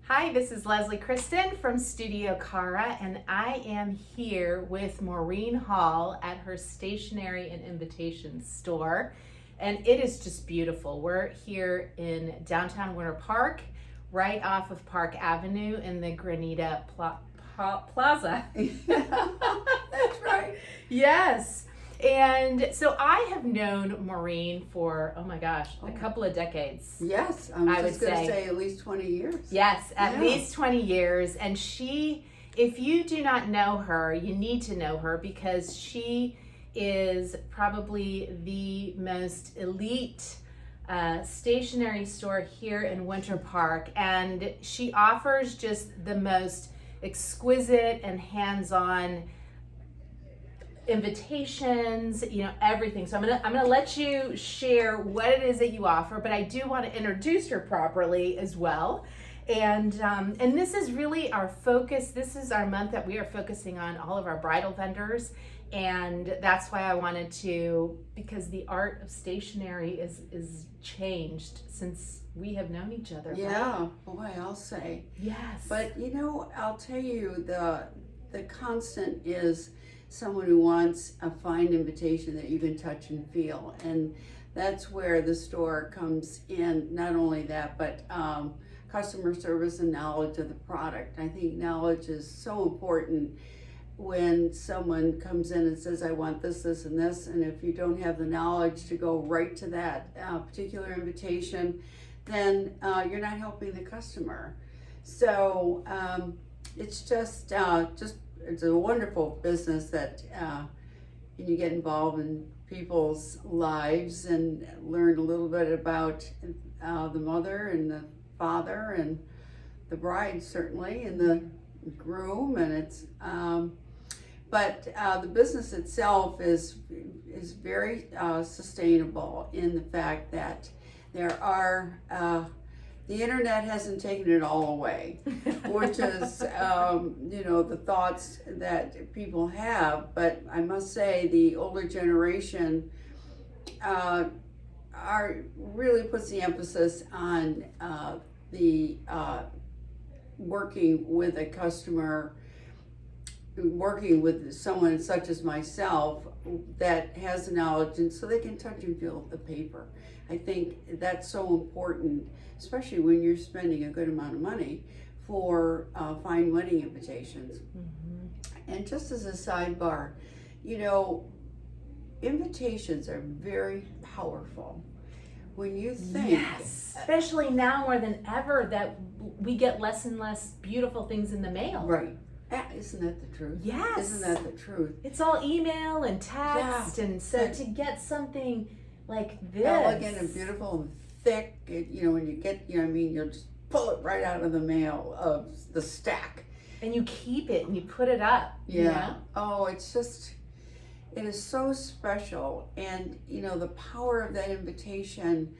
Hi, this is Leslie Christin from Studio CARA, and I am here with Maureen Hall at her stationery and invitation store, and it is just beautiful. We're here in downtown Winter Park, right off of Park Avenue in the Granita Plaza. That's right. Yes. And so I have known Maureen for, oh my gosh, a couple of decades. Yes, I I was would just going to say. say at least 20 years. Yes, at Yeah. least 20 years. And she, if you do not know her, you need to know her because she is probably the most elite stationery store here in Winter Park. And she offers just the most exquisite and hands-on invitations, everything. So I'm gonna let you share what it is that you offer, but I do want to introduce her properly as well. And this is really our focus. This is our month that we are focusing on all of our bridal vendors, and that's why I wanted to, because the art of stationery is changed since we have known each other. Yeah, right? boy, I'll say. Yes. But I'll tell you, the constant is someone who wants a fine invitation that you can touch and feel, and that's where the store comes in. Not only that, but customer service and knowledge of the product. I think knowledge is so important when someone comes in and says, I want this, this, and this, and if you don't have the knowledge to go right to that particular invitation, then you're not helping the customer. So it's just it's a wonderful business that you get involved in people's lives and learn a little bit about the mother and the father and the bride, certainly, and the groom, and it's but the business itself is very sustainable in the fact that there are the internet hasn't taken it all away, which is, the thoughts that people have. But I must say, the older generation really puts the emphasis on the working with a customer, working with someone such as myself that has the knowledge, and so they can touch and feel the paper. I think that's so important, especially when you're spending a good amount of money for fine wedding invitations. Mm-hmm. And just as a sidebar, invitations are very powerful. When you think, yes, especially now more than ever that we get less and less beautiful things in the mail. Right. Isn't that the truth? Yes. Isn't that the truth? It's all email and text, and so to get something like this, elegant and beautiful and thick, when you get, you'll just pull it right out of the mail of the stack. And you keep it and you put it up. Yeah. Oh, it is so special. And, the power of that invitation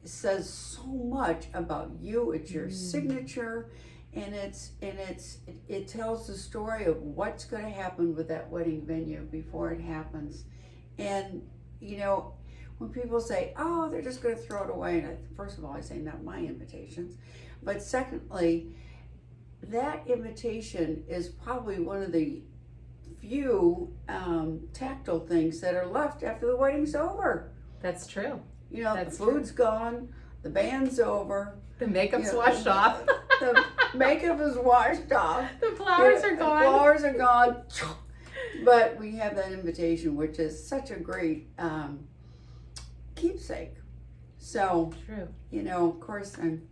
says so much about you. It's your signature. And it tells the story of what's going to happen with that wedding venue before it happens. And when people say, "Oh, they're just going to throw it away," and first of all, I say not my invitations, but secondly, that invitation is probably one of the few tactile things that are left after the wedding's over. That's true. The food's gone, the band's over, the makeup's washed off. The makeup is washed off. The flowers are gone. The flowers are gone. But we have that invitation, which is such a great keepsake. So, true. Of course, I'm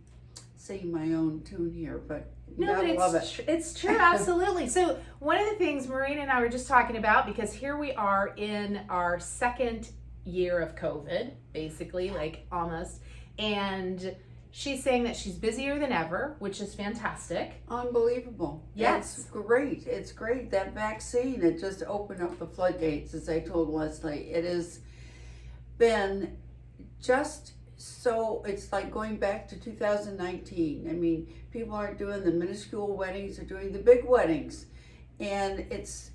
singing my own tune here, but you gotta love it. It's true, absolutely. So, one of the things Maureen and I were just talking about, because here we are in our second year of COVID, basically, like almost, and she's saying that she's busier than ever, which is fantastic. Unbelievable. Yes. It's great. It's great. That vaccine, it just opened up the floodgates, as I told Leslie. It has been just so, it's like going back to 2019. I mean, people aren't doing the minuscule weddings, they're doing the big weddings. And it's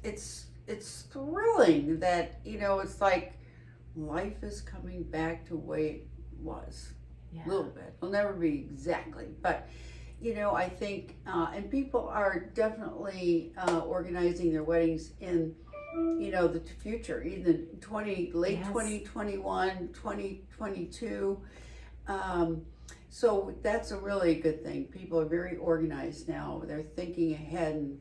thrilling that, it's like life is coming back to the way it was. Yeah. A little bit. It'll never be exactly, but I think, and people are definitely organizing their weddings in, the future, either late Yes. 2021, 2022. So that's a really good thing. People are very organized now. They're thinking ahead and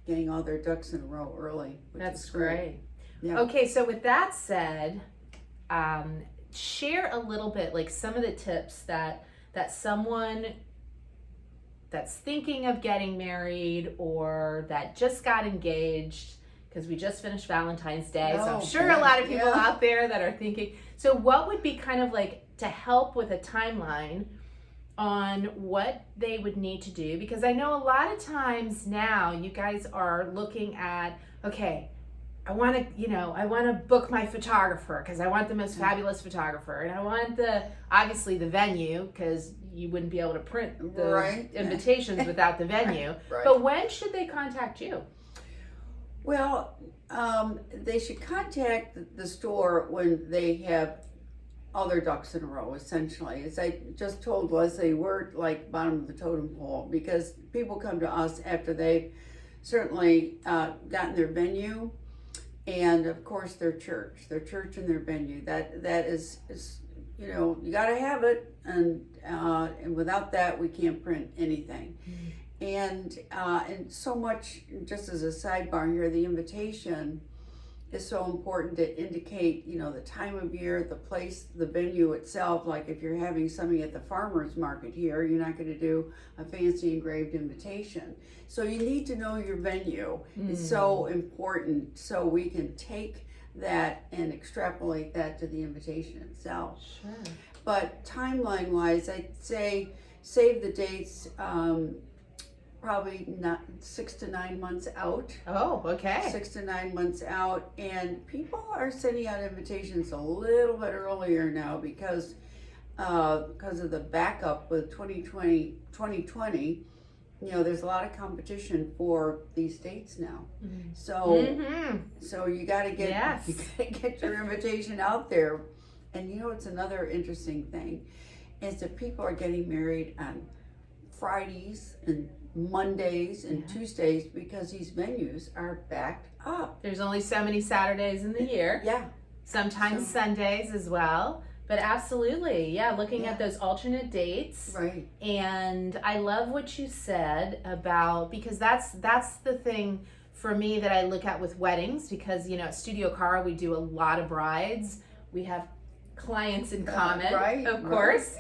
getting all their ducks in a row early, which That's is great. great. Yeah. Okay, so with that said, share a little bit, like some of the tips that someone that's thinking of getting married or that just got engaged, because we just finished Valentine's Day, so I'm sure a lot of people out there that are thinking. So what would be kind of like to help with a timeline on what they would need to do? Because I know a lot of times now you guys are looking at, okay, I want to book my photographer because I want the most fabulous photographer, and I want obviously the venue because you wouldn't be able to print the invitations without the venue. Right. But when should they contact you? Well, they should contact the store when they have all their ducks in a row, essentially. As I just told Leslie, we're like bottom of the totem pole because people come to us after they've certainly gotten their venue and of course their church and their venue. That is you got to have it, and without that we can't print anything. And so much, just as a sidebar here, the invitation is so important to indicate, the time of year, the place, the venue itself. Like if you're having something at the farmer's market here, you're not going to do a fancy engraved invitation. So you need to know your venue. It's so important, so we can take that and extrapolate that to the invitation itself. Sure. But timeline wise, I'd say save the dates, probably not 6 to 9 months out. Oh, okay. 6 to 9 months out, and people are sending out invitations a little bit earlier now because of the backup with 2020. There's a lot of competition for these dates now. So you got to get your invitation out there. And it's another interesting thing is that people are getting married on Fridays and Mondays and Tuesdays because these venues are backed up. There's only so many Saturdays in the year. Yeah. Sometimes Sundays as well. But absolutely, looking at those alternate dates. Right. And I love what you said about, because that's the thing for me that I look at with weddings, because at Studio CARA we do a lot of brides. We have clients in common, of course.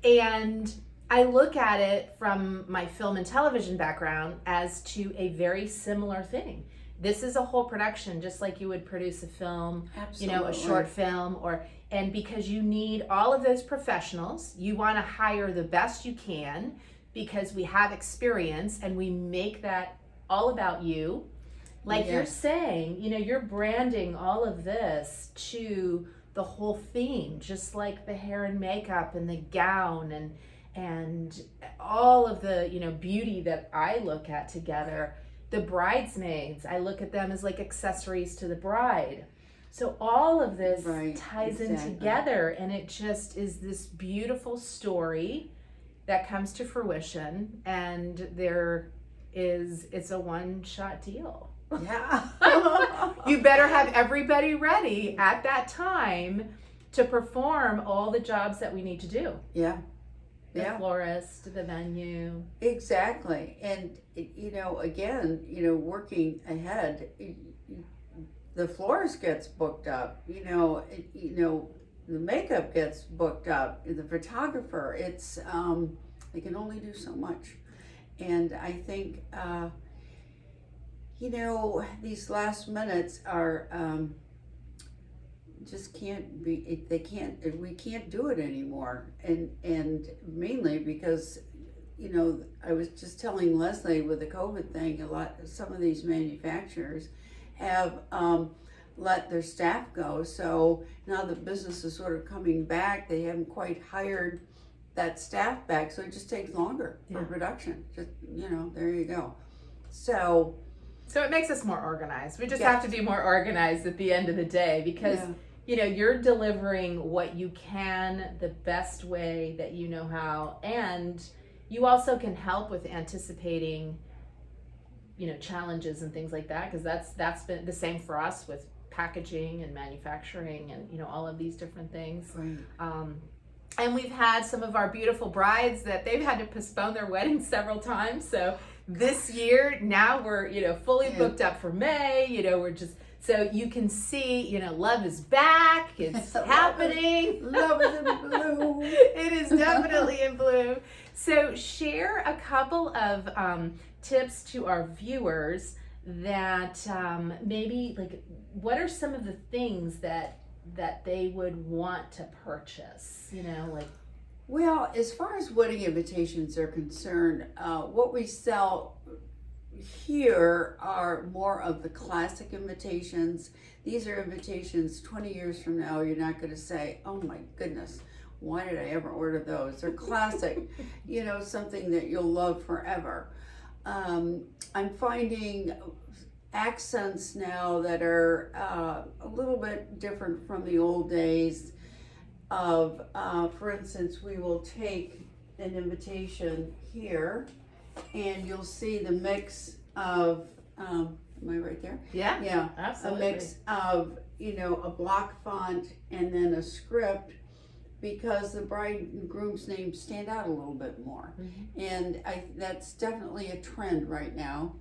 And I look at it from my film and television background as to a very similar thing. This is a whole production, just like you would produce a film, a short film, and because you need all of those professionals, you want to hire the best you can because we have experience and we make that all about you. Like you're saying, you're branding all of this to the whole theme, just like the hair and makeup and the gown and all of the beauty that I look at together. The bridesmaids, I look at them as like accessories to the bride. So all of this ties in together, and it just is this beautiful story that comes to fruition, and it's a one-shot deal. Yeah. You better have everybody ready at that time to perform all the jobs that we need to do. Yeah. The florist, the venue. Exactly. And, again, working ahead, the florist gets booked up, the makeup gets booked up, the photographer, it's, they can only do so much. And I think, these last minutes are, just can't be, we can't do it anymore. And mainly because, I was just telling Leslie with the COVID thing, some of these manufacturers have let their staff go. So now the business is sort of coming back. They haven't quite hired that staff back. So it just takes longer for production. Just, there you go. So it makes us more organized. We just have to be more organized at the end of the day because you're delivering what you can the best way that you know how, and you also can help with anticipating, challenges and things like that, because that's been the same for us with packaging and manufacturing and all of these different things. Right. And we've had some of our beautiful brides that they've had to postpone their weddings several times. So this year now we're fully booked up for May. We're just, so you can see love is back. It's happening. Love is in bloom. It is definitely in bloom. So share a couple of tips to our viewers that maybe, like, what are some of the things that they would want to purchase, like. Well, as far as wedding invitations are concerned, what we sell here are more of the classic invitations. These are invitations 20 years from now, you're not going to say, oh my goodness, why did I ever order those? They're classic, something that you'll love forever. I'm finding accents now that are a little bit different from the old days of, for instance, we will take an invitation here and you'll see the mix of, am I right there? Yeah, Yeah, absolutely. a mix of, a block font and then a script, because the bride and groom's names stand out a little bit more. Mm-hmm. And that's definitely a trend right now,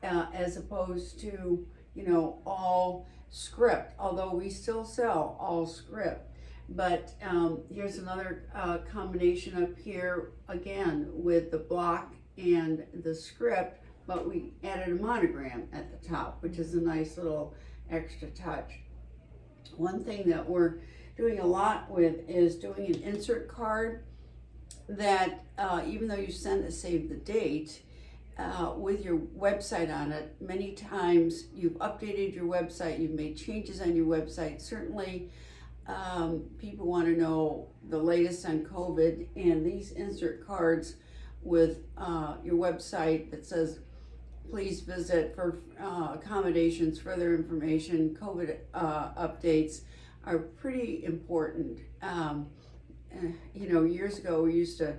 as opposed to, all script, although we still sell all script. But here's another combination up here, again, with the block and the script, but we added a monogram at the top, which is a nice little extra touch. One thing that we're doing a lot with is doing an insert card that even though you send a save the date with your website on it, many times you've updated your website, you've made changes on your website. Certainly people want to know the latest on COVID, and these insert cards with your website that says, please visit for accommodations, further information, COVID updates are pretty important. Years ago we used to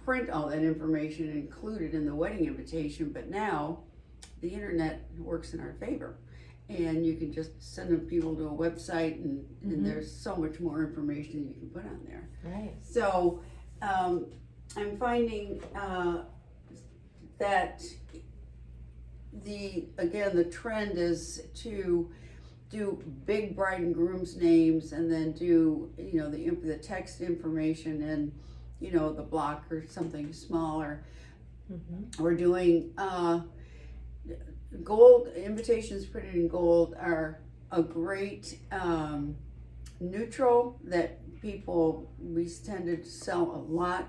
print all that information and include it in the wedding invitation, but now the internet works in our favor. And you can just send people to a website and there's so much more information you can put on there. Right. So I'm finding that the trend is to do big bride and groom's names and then do, the text information and, the block or something smaller. Mm-hmm. We're doing gold invitations printed in gold are a great neutral that we tend to sell a lot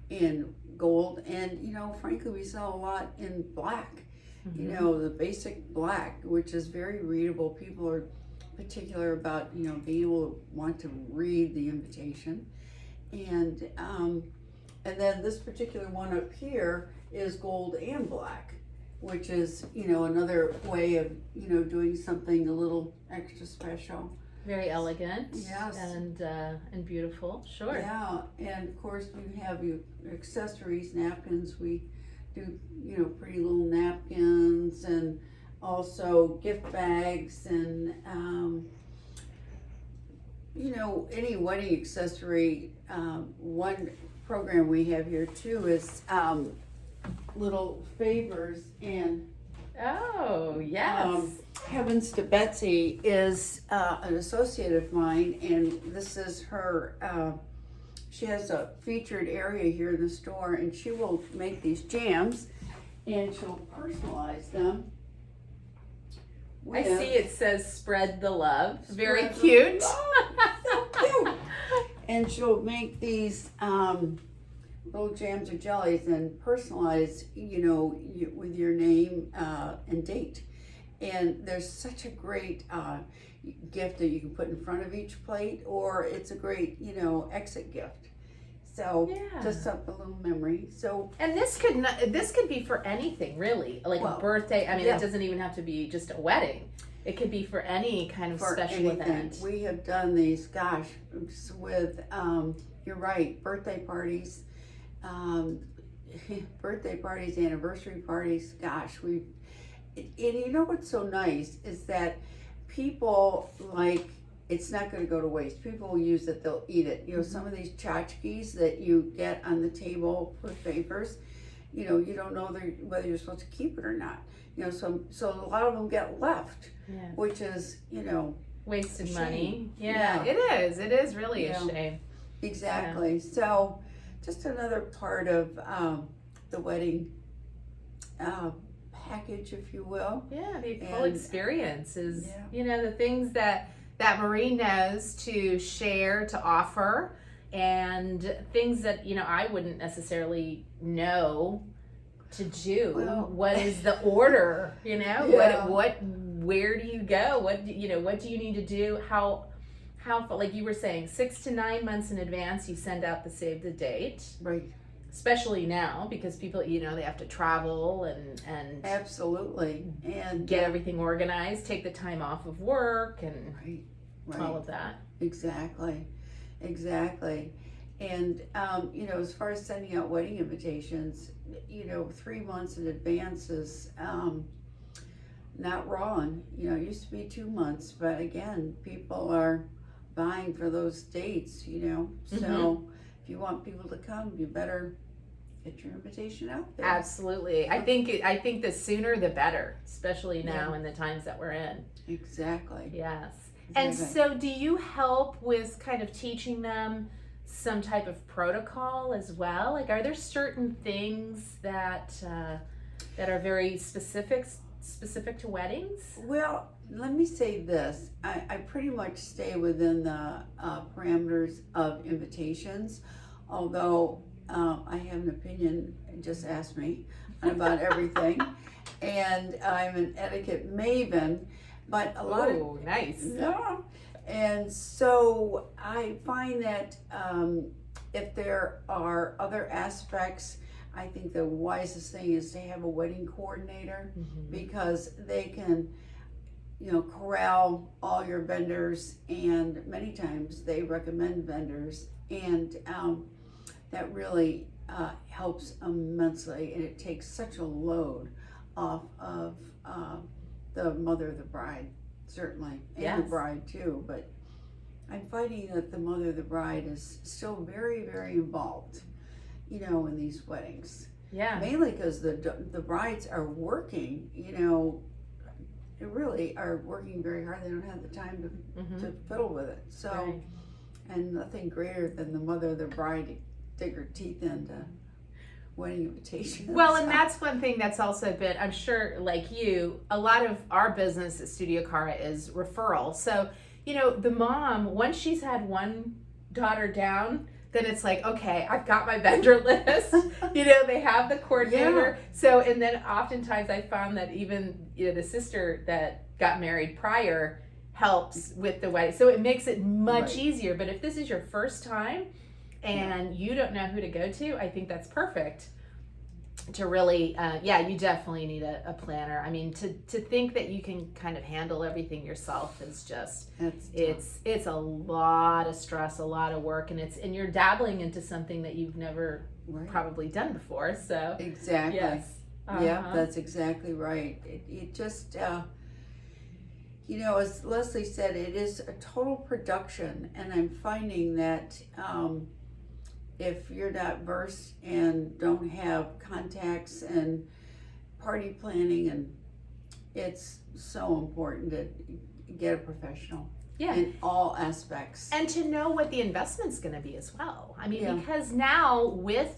in gold, and frankly we sell a lot in black. Mm-hmm. The basic black, which is very readable. People are particular about being able to want to read the invitation, and then this particular one up here is gold and black, which is another way of doing something a little extra special. Very elegant. Yes. And beautiful. Sure. Yeah, and of course we have accessories, napkins. We do pretty little napkins, and also gift bags, and any wedding accessory. One program we have here too is little favors, and oh yes, Heavens to Betsy is an associate of mine, and this is her. She has a featured area here in the store, and she will make these jams, and she'll personalize them. I see it says "Spread the Love." Very Spread cute. So cute. And she'll make these little jams or jellies and personalize, with your name and date. And there's such a great gift that you can put in front of each plate, or it's a great, exit gift. So just a little memory. So, and this could be for anything really, like a birthday. I mean, it doesn't even have to be just a wedding. It could be for any kind of special event. We have done these, with, you're right, birthday parties, birthday parties, anniversary parties, gosh, and you know what's so nice is that people like, it's not going to go to waste. People will use it, they'll eat it. You know, some of these tchotchkes that you get on the table for favors, you know, you don't know whether you're supposed to keep it or not. You know, so a lot of them get left, which is, you know, wasted money. Yeah, it is. It is really a shame. Exactly. Yeah. So just another part of the wedding package, if you will. Yeah, the whole experience is, you know, the things that Maureen knows to share, to offer, and things that, you know, I wouldn't necessarily know to do. Well, what is the order, you know? Where do you go? What do you need to do? How like you were saying, 6 to 9 months in advance you send out the save the date. Right. Especially now, because people, you know, they have to travel and absolutely, and get everything organized, take the time off of work, and right. all of that. Exactly. And you know, as far as sending out wedding invitations, you know, 3 months in advance is not wrong. You know, it used to be 2 months, but again, people are buying for those dates, you know. So if you want people to come, you better get your invitation out there. Absolutely. I think the sooner the better, especially now in the times that we're in. Exactly. Yes. And so do you help with kind of teaching them some type of protocol as well? Like, are there certain things that are very specific to weddings? Well, let me say this. I pretty much stay within the parameters of invitations, although I have an opinion, just ask me, about everything. And I'm an etiquette maven, but a lot of... nice. Yeah. And so I find that if there are other aspects, I think the wisest thing is to have a wedding coordinator, because they can, you know, corral all your vendors, and many times they recommend vendors, and that really helps immensely, and it takes such a load off of the mother of the bride, certainly, and the bride too. But I'm finding that the mother of the bride is still very, very involved, you know, in these weddings. Yeah. Mainly because the brides are working, you know, they really are working very hard. They don't have the time to fiddle with it. So, and nothing greater than the mother of the bride to dig her teeth into wedding invitations. Well, and that's one thing that's also been, I'm sure, like you, a lot of our business at Studio Cara is referral. So, you know, the mom, once she's had one daughter down, then it's like, okay, I've got my vendor list. You know, they have the coordinator. So, and then oftentimes I found that even, you know, the sister that got married prior helps with the wedding. So it makes it much easier. But if this is your first time and you don't know who to go to, I think that's perfect to really, you definitely need a planner. I mean, to think that you can kind of handle everything yourself is just, it's a lot of stress, a lot of work, and you're dabbling into something that you've never probably done before. So exactly. Yes. Yeah, that's exactly right. It just, you know, as Leslie said, it is a total production, and I'm finding that if you're not versed and don't have contacts and party planning, and it's so important to get a professional in all aspects. And to know what the investment's going to be as well. I mean, because now with,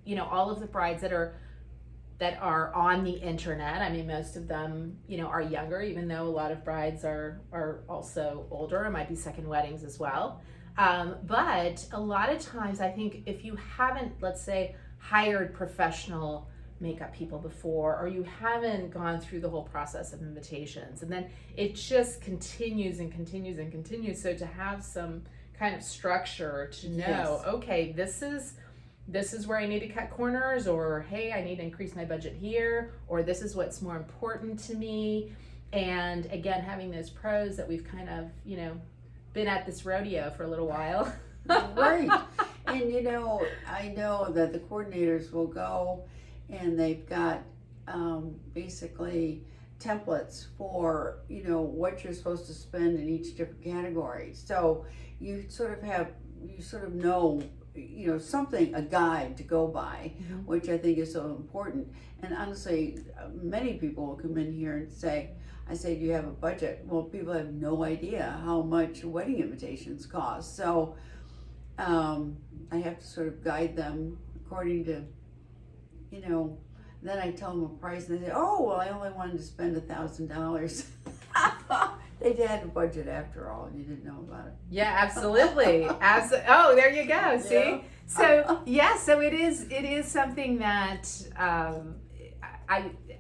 you know, all of the brides that are on the internet, I mean, most of them, you know, are younger, even though a lot of brides are also older. It might be second weddings as well. But a lot of times I think if you haven't, let's say, hired professional makeup people before, or you haven't gone through the whole process of invitations, and then it just continues and continues and continues. So to have some kind of structure to know, okay, this is where I need to cut corners, or hey, I need to increase my budget here, or this is what's more important to me. And again, having those pros that we've kind of, you know, been at this rodeo for a little while. Right. And you know, I know that the coordinators will go and they've got basically templates for, you know, what you're supposed to spend in each different category. So you sort of know, you know, something, a guide to go by, which I think is so important. And honestly, many people will come in here and say, I say, do you have a budget? Well, people have no idea how much wedding invitations cost. So I have to sort of guide them according to, you know, then I tell them a price and they say, oh, well, I only wanted to spend $1,000. They had a budget after all, and you didn't know about it. Yeah, absolutely. Oh, there you go. See? Yeah. So, yeah, so it is something that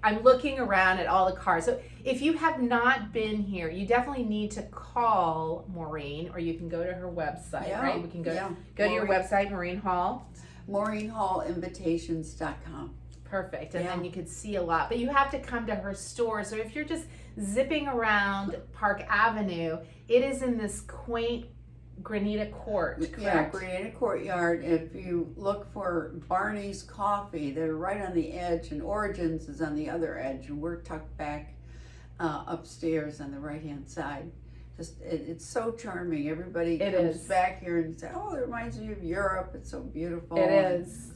I'm looking around at all the cars. So if you have not been here, you definitely need to call Maureen, or you can go to her website, right? We can go to your website, Maureen Hall. MaureenHallInvitations.com. Perfect. And then you can see a lot. But you have to come to her store. So if you're just zipping around Park Avenue, it is in this quaint Granita Court, correct? Yeah, Granita Courtyard. If you look for Barney's Coffee, they're right on the edge, and Origins is on the other edge, and we're tucked back upstairs on the right-hand side. Just it's so charming. Everybody comes back here and says, "Oh, it reminds me of Europe. It's so beautiful." It is.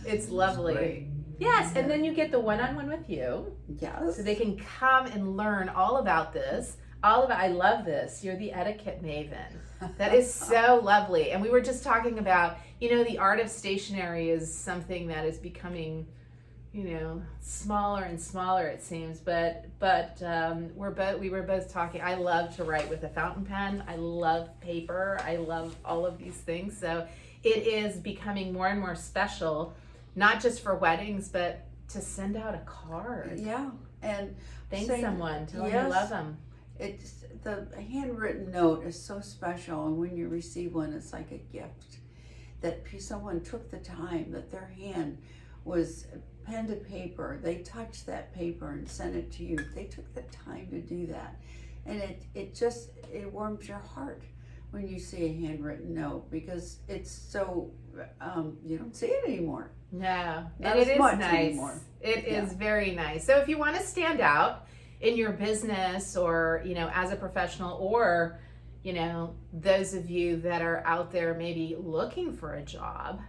It's lovely. Yes, and then you get the one-on-one with you. Yes. So they can come and learn all about this. I love this. You're the etiquette maven. That is so lovely. And we were just talking about, you know, the art of stationery is something that is becoming, you know, smaller and smaller, it seems. But we were both talking. I love to write with a fountain pen. I love paper. I love all of these things. So it is becoming more and more special, not just for weddings, but to send out a card. Yeah, and thank someone, tell them you love them. It's the handwritten note is so special, and when you receive one, it's like a gift that someone took the time, that their hand was pen to paper. They touched that paper and sent it to you. They took the time to do that, and it warms your heart when you see a handwritten note, because it's so you don't see it anymore. No, Not and as it much is nice. Anymore. It is very nice. So if you want to stand out in your business, or, you know, as a professional, or, you know, those of you that are out there maybe looking for a job,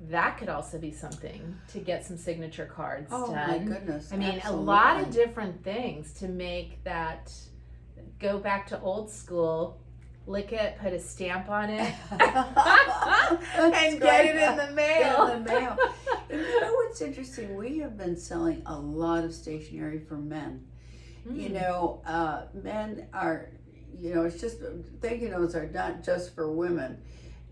that could also be something to get some signature cards done. Oh my goodness. I mean, absolutely. a lot of different things to make that go back to old school. Lick it, put a stamp on it, and get it in the mail. In the mail. And you know what's interesting? We have been selling a lot of stationery for men. You know, men are, you know, it's just, thank you notes are not just for women.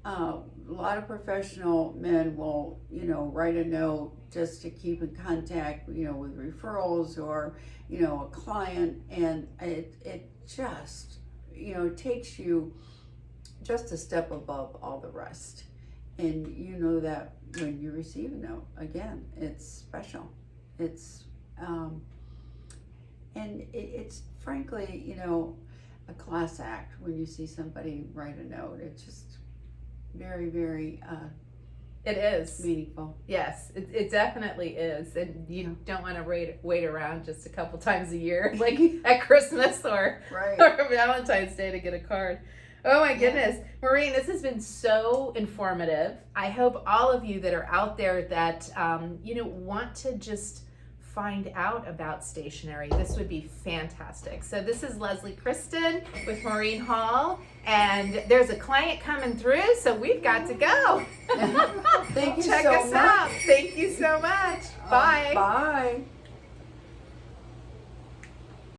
A lot of professional men will, you know, write a note just to keep in contact, you know, with referrals or, you know, a client, and it just, you know, takes you just a step above all the rest. And you know that when you receive a note, again, it's special. It's and it's frankly, you know, a class act when you see somebody write a note. It's just very, very it is meaningful. Yes, it definitely is. And you don't want to wait around just a couple times a year, like at Christmas or Valentine's Day, to get a card. Oh my goodness. Maureen, this has been so informative. I hope all of you that are out there that you know, want to just find out about stationery, this would be fantastic. So this is Leslie Christin with Maureen Hall, and there's a client coming through, so we've got to go. Thank you Check so us much. out. Thank you so much. Bye. Bye.